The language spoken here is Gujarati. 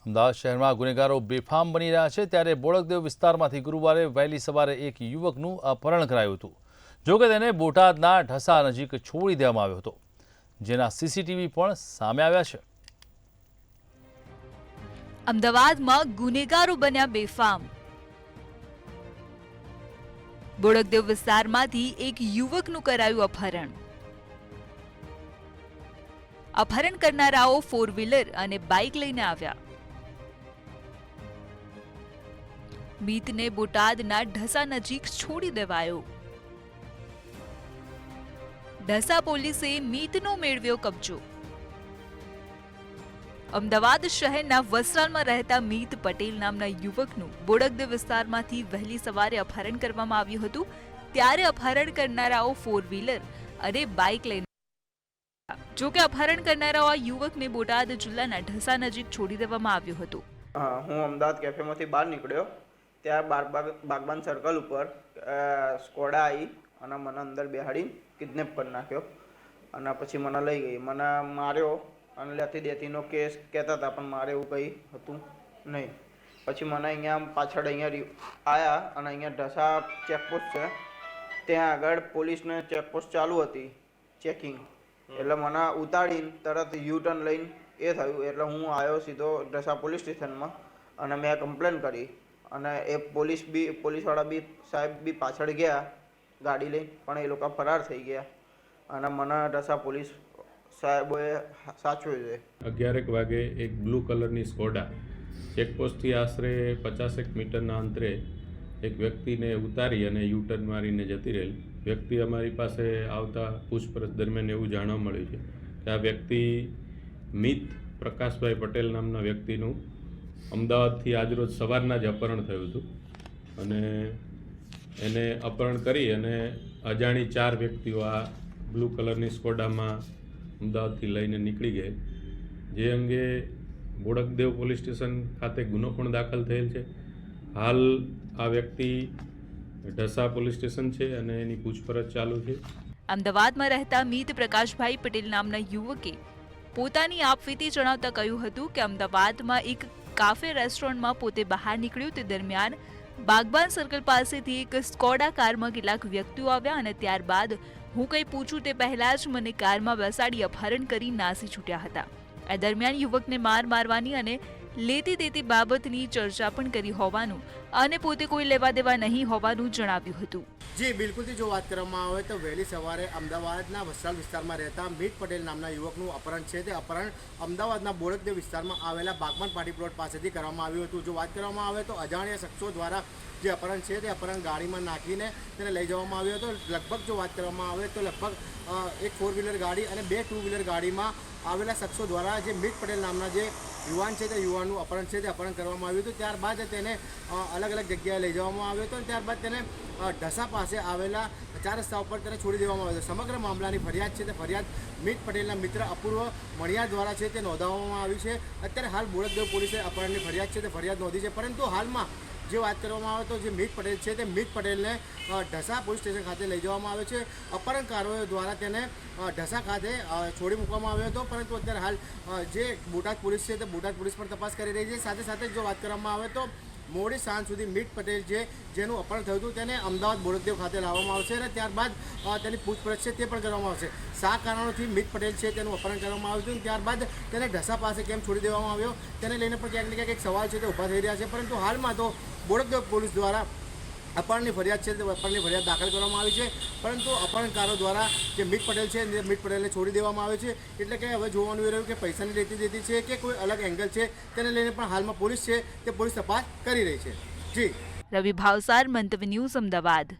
અમદાવાદ શહેરમાં ગુનેગારો બેફામ બની રહ્યા છે ત્યારે બોડકદેવ વિસ્તારમાંથી ગુરુવારે વહેલી સવારે એક યુવકનું અપહરણ કરાયું હતું। જોકે તેને બોટાદના ઢસા નજીક છોડી દેવામાં આવ્યો હતો, જેના સીસીટીવી પણ સામે આવ્યા છે। અમદાવાદમાં ગુનેગારો બન્યા બેફામ। બોડકદેવ વિસ્તારમાંથી એક યુવકનું કરાયું અપહરણ। અપહરણ કરનારાઓ 4 વ્હીલર અને બાઇક લઈને આવ્યા। મીતને બોટાદના ઢસા નજીક છોડી દેવાયો। ઢસા પોલીસે મીતનો મેળવ્યો કબજો। અમદાવાદ શહેરના વસ્ત્રાલમાં રહેતા મીત પટેલ નામના યુવકનું બોડકદેવ વિસ્તારમાંથી વહેલી સવારે અપહરણ કરવામાં આવ્યું હતું। ત્યારે અપહરણ કરનારાઓ 4 વ્હીલર અને બાઇક લઈને જોકે અપહરણ કરનારાઓ આ યુવકને બોટાદ જિલ્લાના ઢસા નજીક છોડી દેવામાં આવ્યો હતો। હું અમદાવાદ કેફેમાંથી બહાર નીકળ્યો ત્યારે બાગબાન સર્કલ ઉપર સ્કોડા આવી અને મને અંદર બેહાડી કિડનેપ કરી નાખ્યો અને પછી મને લઈ ગઈ, મને માર્યો અને લેતી દેતીનો કેસ કહેતા હતા, પણ મારે એવું કંઈ હતું નહીં। પછી મને અહીંયા પાછળ આવ્યા અને અહીંયા ઢસા ચેકપોસ્ટ છે, ત્યાં આગળ પોલીસને ચેકપોસ્ટ ચાલુ હતી ચેકિંગ, એટલે મને ઉતારીને તરત યુ ટર્ન લઈને એ થયું, એટલે હું આવ્યો સીધો ઢસા પોલીસ સ્ટેશનમાં અને મેં કમ્પ્લેન કરી અને એ પોલીસવાળા બી સાહેબ બી પાછળ ગયા ગાડી લઈને, પણ એ લોકો ફરાર થઈ ગયા અને મને ઢસા પોલીસ સાહેબોએ સાચવ્યું છે। 11 વાગે એક બ્લુ કલરની સ્કોડા ચેકપોસ્ટથી આશરે 50 મીટરના અંતરે એક વ્યક્તિને ઉતારી અને યુ ટર્ન મારીને જતી રહેલી વ્યક્તિ અમારી પાસે આવતા પૂછપરછ દરમિયાન એવું જાણવા મળ્યું છે કે આ વ્યક્તિ મિત પ્રકાશભાઈ પટેલ નામના વ્યક્તિનું અમદાવાદથી આજરોજ સવારના જ અપહરણ થયું હતું અને એને અપહરણ કરી અને અજાણી 4 વ્યક્તિઓ આ બ્લુ કલરની સ્કોડામાં અમદાવાદથી લઈને નીકળી ગઈ, જે અંગે બોડકદેવ પોલીસ સ્ટેશન ખાતે ગુનો પણ દાખલ થયેલ છે। હાલ આ વ્યક્તિ ઢસા પોલીસ સ્ટેશન છે અને એની પૂછપરછ ચાલુ છે। અમદાવાદમાં રહેતા મીત પ્રકાશભાઈ પટેલ નામના યુવકે પોતાની આપવીતી જણાવતા કહ્યું હતું કે અમદાવાદમાં એક કાફે રેસ્ટોરન્ટમાં પોતે બહાર નીકળ્યું તે દરમિયાન બાગબાન સર્કલ પાસેથી એક સ્કોડા કારમાં કેટલાક વ્યક્તિઓ આવ્યા અને ત્યારબાદ હું કંઈ પૂછું તે પહેલા જ મને કારમાં બેસાડી અપહરણ કરી નાસી છૂટ્યા હતા। આ દરમિયાન યુવકને મારવાની અને લેતી દેતી બાબતની ચર્ચા પણ કરી હોવાનું અને પોતે કોઈ લેવા દેવા નહીં હોવાનું જણાવ્યું હતું। જી બિલકુલથી જો વાત કરવામાં આવે તો વહેલી સવારે અમદાવાદના વસ્ત્રાલ વિસ્તારમાં રહેતા મીત પટેલ નામના યુવકનું અપહરણ છે, તે અપહરણ અમદાવાદના બોડકદેવ વિસ્તારમાં આવેલા બાગબાન પાર્ટી પ્લોટ પાસેથી કરવામાં આવ્યું હતું। જો વાત કરવામાં આવે તો અજાણ્યા શખ્સો દ્વારા જે અપહરણ છે તે અપહરણ ગાડીમાં નાખીને તેને લઈ જવામાં આવ્યો હતો। લગભગ જો વાત કરવામાં આવે તો લગભગ એક 4 વ્હીલર ગાડી અને 2 2 વ્હીલર ગાડીમાં આવેલા શખ્સો દ્વારા જે મીત પટેલ નામના જે યુવાન છે તે યુવાનનું અપહરણ છે તે અપહરણ કરવામાં આવ્યું હતું। ત્યારબાદ તેને અલગ અલગ જગ્યાએ લઈ જવામાં આવ્યો હતો અને ત્યારબાદ તેને ઢસા પાસે આવેલા 4 રસ્તા ઉપર તેને છોડી દેવામાં આવ્યો હતો। સમગ્ર મામલાની ફરિયાદ છે તે ફરિયાદ મીત પટેલના મિત્ર અપૂર્વ મણિયાર દ્વારા છે તે નોંધાવવામાં આવી છે। અત્યારે હાલ બોડકદેવ પોલીસે અપહરણની ફરિયાદ છે તે ફરિયાદ નોંધી છે, પરંતુ હાલમાં જે વાત કરવામાં આવે તો જે મીત પટેલ છે તે મીત પટેલને ઢસા પોલીસ સ્ટેશન ખાતે લઈ જવામાં આવે છે। અપહરણકારોએ દ્વારા તેને ઢસા ખાતે છોડી મૂકવામાં આવ્યો હતો, પરંતુ અત્યારે હાલ જે બોટાદ પોલીસ છે તે બોટાદ પોલીસ પણ તપાસ કરી રહી છે। સાથે સાથે જો વાત કરવામાં આવે તો મોડી સાંજ સુધી મીત પટેલ જેનું અપહરણ થયું હતું તેને અમદાવાદ બોડકદેવ ખાતે લાવવામાં આવશે અને ત્યારબાદ તેની પૂછપરછ છે તે પણ કરવામાં આવશે। શા કારણોથી મીત પટેલ છે તેનું અપહરણ કરવામાં આવ્યું હતું, ત્યારબાદ તેને ઢસા પાસે કેમ છોડી દેવામાં આવ્યો તેને લઈને પણ ક્યાંક ને ક્યાંક એક સવાલ છે તે ઊભા થઈ રહ્યા છે। પરંતુ હાલમાં તો બોડકદેવ પોલીસ દ્વારા અપહરણની ફરિયાદ છે તે અપહરણની ફરિયાદ દાખલ કરવામાં આવી છે, પરંતુ અપહરણકારો દ્વારા જે મીત પટેલ છે મીત પટેલને છોડી દેવામાં આવે છે। એટલે કે હવે જોવાનું એ રહ્યું કે પૈસાની લેતી દેતી છે કે કોઈ અલગ એંગલ છે, તેને લઈને પણ હાલમાં પોલીસ છે તે પોલીસ તપાસ કરી રહી છે। જી રવિ ભાવસાર, મંતવ્ય ન્યૂઝ, અમદાવાદ।